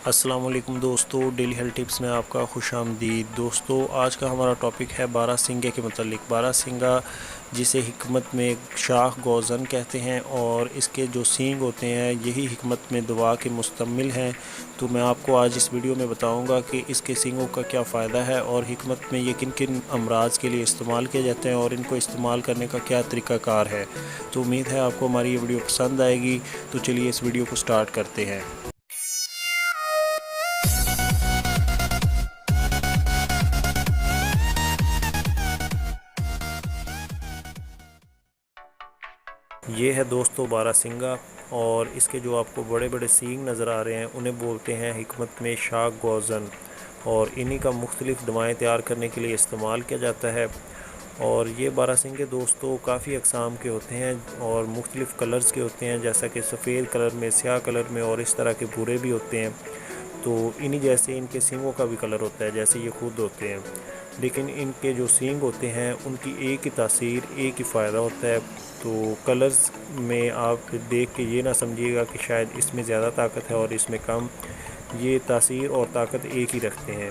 السلام علیکم دوستو، ڈیلی ہیلتھ ٹپس میں آپ کا خوش آمدید۔ دوستو، آج کا ہمارا ٹاپک ہے بارہ سنگے کے متعلق۔ بارہ سنگا جسے حکمت میں شاخ گوزن کہتے ہیں، اور اس کے جو سینگ ہوتے ہیں یہی حکمت میں دوا کے مستعمل ہیں۔ تو میں آپ کو آج اس ویڈیو میں بتاؤں گا کہ اس کے سینگوں کا کیا فائدہ ہے اور حکمت میں یہ کن کن امراض کے لیے استعمال کیے جاتے ہیں اور ان کو استعمال کرنے کا کیا طریقہ کار ہے۔ تو امید ہے آپ کو ہماری یہ ویڈیو پسند آئے گی۔ تو چلیے اس ویڈیو کو سٹارٹ کرتے ہیں۔ یہ ہے دوستو بارہ سنگا، اور اس کے جو آپ کو بڑے بڑے سینگ نظر آ رہے ہیں انہیں بولتے ہیں حکمت میں شاخ گوزن، اور انہی کا مختلف دوائیں تیار کرنے کے لیے استعمال کیا جاتا ہے۔ اور یہ بارہ سنگے دوستو کافی اقسام کے ہوتے ہیں اور مختلف کلرز کے ہوتے ہیں، جیسا کہ سفید کلر میں، سیاہ کلر میں، اور اس طرح کے بھورے بھی ہوتے ہیں۔ تو انہی جیسے ان کے سینگوں کا بھی کلر ہوتا ہے جیسے یہ خود ہوتے ہیں، لیکن ان کے جو سینگ ہوتے ہیں ان کی ایک ہی تاثیر، ایک ہی فائدہ ہوتا ہے۔ تو کلرز میں آپ دیکھ کے یہ نہ سمجھیے گا کہ شاید اس میں زیادہ طاقت ہے اور اس میں کم، یہ تاثیر اور طاقت ایک ہی رکھتے ہیں۔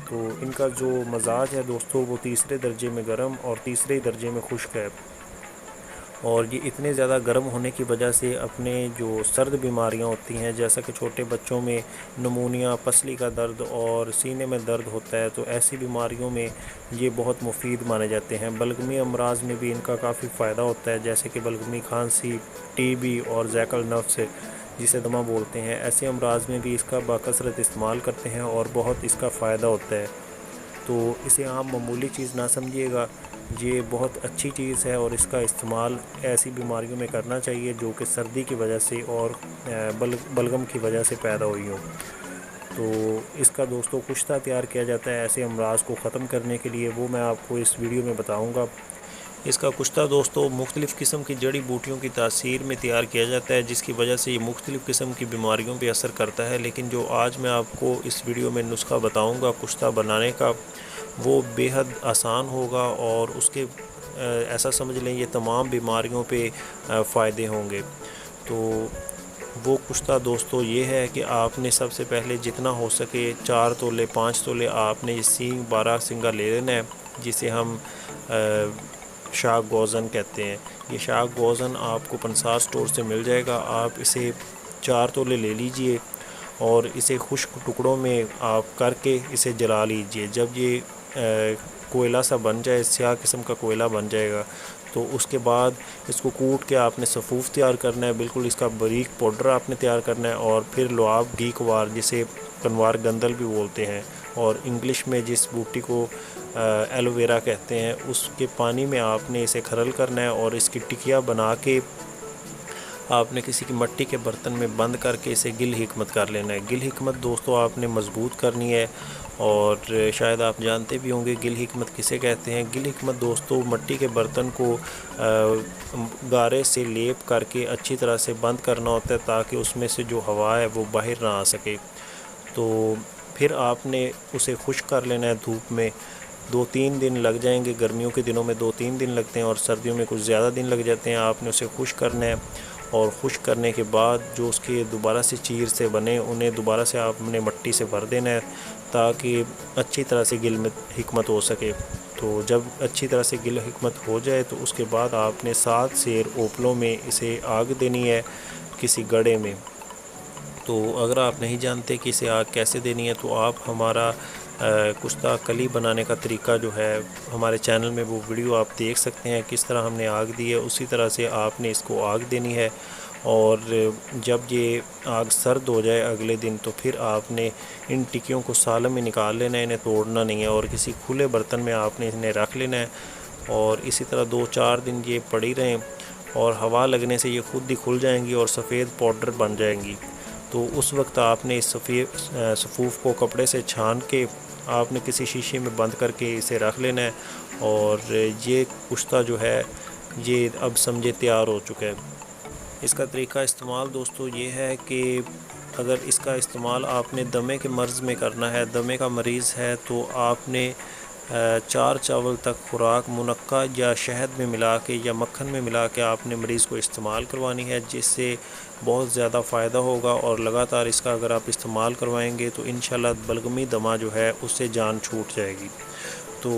تو ان کا جو مزاج ہے دوستو وہ تیسرے درجے میں گرم اور تیسرے درجے میں خشک ہے، اور یہ اتنے زیادہ گرم ہونے کی وجہ سے اپنے جو سرد بیماریاں ہوتی ہیں، جیسا کہ چھوٹے بچوں میں نمونیا، پسلی کا درد اور سینے میں درد ہوتا ہے، تو ایسی بیماریوں میں یہ بہت مفید مانے جاتے ہیں۔ بلغمی امراض میں بھی ان کا کافی فائدہ ہوتا ہے، جیسے کہ بلغمی کھانسی، ٹی بی اور ذیکل نفس جسے دمہ بولتے ہیں، ایسے امراض میں بھی اس کا بکثرت استعمال کرتے ہیں اور بہت اس کا فائدہ ہوتا ہے۔ تو اسے عام معمولی چیز نہ سمجھیے گا، یہ بہت اچھی چیز ہے، اور اس کا استعمال ایسی بیماریوں میں کرنا چاہیے جو کہ سردی کی وجہ سے اور بلغم کی وجہ سے پیدا ہوئی ہوں۔ تو اس کا دوستو کشتہ تیار کیا جاتا ہے ایسے امراض کو ختم کرنے کے لیے، وہ میں آپ کو اس ویڈیو میں بتاؤں گا۔ اس کا کشتہ دوستو مختلف قسم کی جڑی بوٹیوں کی تاثیر میں تیار کیا جاتا ہے، جس کی وجہ سے یہ مختلف قسم کی بیماریوں پہ اثر کرتا ہے، لیکن جو آج میں آپ کو اس ویڈیو میں نسخہ بتاؤں گا کشتہ بنانے کا، وہ بے حد آسان ہوگا، اور اس کے ایسا سمجھ لیں یہ تمام بیماریوں پہ فائدے ہوں گے۔ تو وہ کشتہ دوستو یہ ہے کہ آپ نے سب سے پہلے جتنا ہو سکے 4 تولے 5 تولے آپ نے یہ سینگ بارہ سنگا لے لینا ہے، جسے ہم شاخ گوزن کہتے ہیں۔ یہ شاخ گوزن آپ کو پنسار سٹور سے مل جائے گا، آپ اسے 4 تولے لے لیجئے اور اسے خشک ٹکڑوں میں آپ کر کے اسے جلا لیجئے۔ جب یہ کوئلہ سا بن جائے، سیاہ قسم کا کوئلہ بن جائے گا، تو اس کے بعد اس کو کوٹ کے آپ نے صفوف تیار کرنا ہے، بالکل اس کا باریک پاؤڈر آپ نے تیار کرنا ہے، اور پھر لعاب گھی کوار جسے کنوار گندل بھی بولتے ہیں، اور انگلش میں جس بوٹی کو ایلو ویرا کہتے ہیں، اس کے پانی میں آپ نے اسے کھرل کرنا ہے، اور اس کی ٹکیا بنا کے آپ نے کسی کی مٹی کے برتن میں بند کر کے اسے گل حکمت کر لینا ہے۔ گل حکمت دوستو آپ نے مضبوط کرنی ہے، اور شاید آپ جانتے بھی ہوں گے گل حکمت کسے کہتے ہیں۔ گل حکمت دوستو مٹی کے برتن کو گارے سے لیپ کر کے اچھی طرح سے بند کرنا ہوتا ہے، تاکہ اس میں سے جو ہوا ہے وہ باہر نہ آ سکے۔ تو پھر آپ نے اسے خشک کر لینا ہے دھوپ میں، 2-3 دن لگ جائیں گے، گرمیوں کے دنوں میں 2-3 دن لگتے ہیں اور سردیوں میں کچھ زیادہ دن لگ جاتے ہیں۔ آپ نے اسے خشک کرنا ہے، اور خشک کرنے کے بعد جو اس کے دوبارہ سے چیر سے بنے انہیں دوبارہ سے آپ نے مٹی سے بھر دینا ہے، تاکہ اچھی طرح سے گل حکمت ہو سکے۔ تو جب اچھی طرح سے گل حکمت ہو جائے تو اس کے بعد آپ نے 7 سیر اوپلوں میں اسے آگ دینی ہے کسی گڑھے میں۔ تو اگر آپ نہیں جانتے کہ اسے آگ کیسے دینی ہے، تو آپ ہمارا کشتہ کلی بنانے کا طریقہ جو ہے ہمارے چینل میں وہ ویڈیو آپ دیکھ سکتے ہیں، کس طرح ہم نے آگ دی ہے، اسی طرح سے آپ نے اس کو آگ دینی ہے۔ اور جب یہ آگ سرد ہو جائے اگلے دن، تو پھر آپ نے ان ٹکیوں کو سالن میں نکال لینا ہے، انہیں توڑنا نہیں ہے، اور کسی کھلے برتن میں آپ نے انہیں رکھ لینا ہے، اور اسی طرح 2-4 دن یہ پڑی رہیں، اور ہوا لگنے سے یہ خود ہی کھل جائیں گی اور سفید پاؤڈر بن جائیں گی۔ تو اس وقت آپ نے اس صفوف کو کپڑے سے چھان کے آپ نے کسی شیشے میں بند کر کے اسے رکھ لینا ہے، اور یہ کشتہ جو ہے یہ اب سمجھے تیار ہو چکا ہے۔ اس کا طریقہ استعمال دوستو یہ ہے کہ اگر اس کا استعمال آپ نے دمے کے مرض میں کرنا ہے، دمے کا مریض ہے، تو آپ نے 4 چاول تک خوراک منقع یا شہد میں ملا کے یا مکھن میں ملا کے آپ نے مریض کو استعمال کروانی ہے، جس سے بہت زیادہ فائدہ ہوگا، اور لگاتار اس کا اگر آپ استعمال کروائیں گے تو انشاءاللہ بلغمی دمہ جو ہے اس سے جان چھوٹ جائے گی۔ تو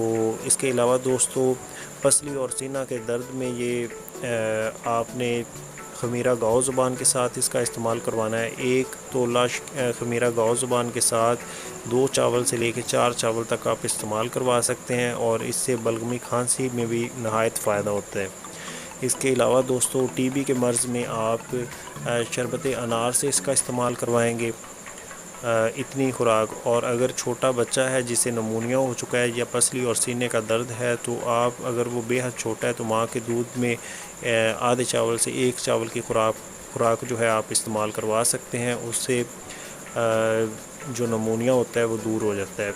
اس کے علاوہ دوستو پسلی اور سینہ کے درد میں یہ آپ نے خمیرہ گاؤ زبان کے ساتھ اس کا استعمال کروانا ہے۔ 1 تولہ خمیرہ گاؤ زبان کے ساتھ 2 چاول سے لے کے 4 چاول تک آپ استعمال کروا سکتے ہیں، اور اس سے بلغمی کھانسی میں بھی نہایت فائدہ ہوتا ہے۔ اس کے علاوہ دوستو ٹی بی کے مرض میں آپ شربت انار سے اس کا استعمال کروائیں گے اتنی خوراک، اور اگر چھوٹا بچہ ہے جسے نمونیا ہو چکا ہے یا پسلی اور سینے کا درد ہے تو آپ اگر وہ بے حد چھوٹا ہے تو ماں کے دودھ میں آدھے چاول سے 1 چاول کی خوراک جو ہے آپ استعمال کروا سکتے ہیں، اس سے جو نمونیا ہوتا ہے وہ دور ہو جاتا ہے،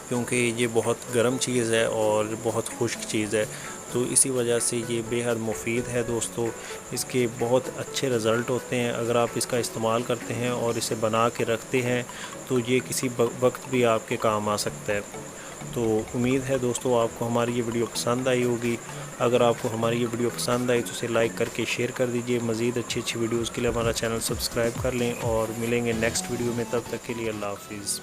کیونکہ یہ بہت گرم چیز ہے اور بہت خشک چیز ہے، تو اسی وجہ سے یہ بے حد مفید ہے دوستو۔ اس کے بہت اچھے رزلٹ ہوتے ہیں اگر آپ اس کا استعمال کرتے ہیں اور اسے بنا کے رکھتے ہیں تو یہ کسی وقت بھی آپ کے کام آ سکتا ہے۔ تو امید ہے دوستو آپ کو ہماری یہ ویڈیو پسند آئی ہوگی۔ اگر آپ کو ہماری یہ ویڈیو پسند آئی تو اسے لائک کر کے شیئر کر دیجئے۔ مزید اچھی ویڈیوز کے لیے ہمارا چینل سبسکرائب کر لیں، اور ملیں گے نیکسٹ ویڈیو میں، تب تک کے لیے اللہ حافظ۔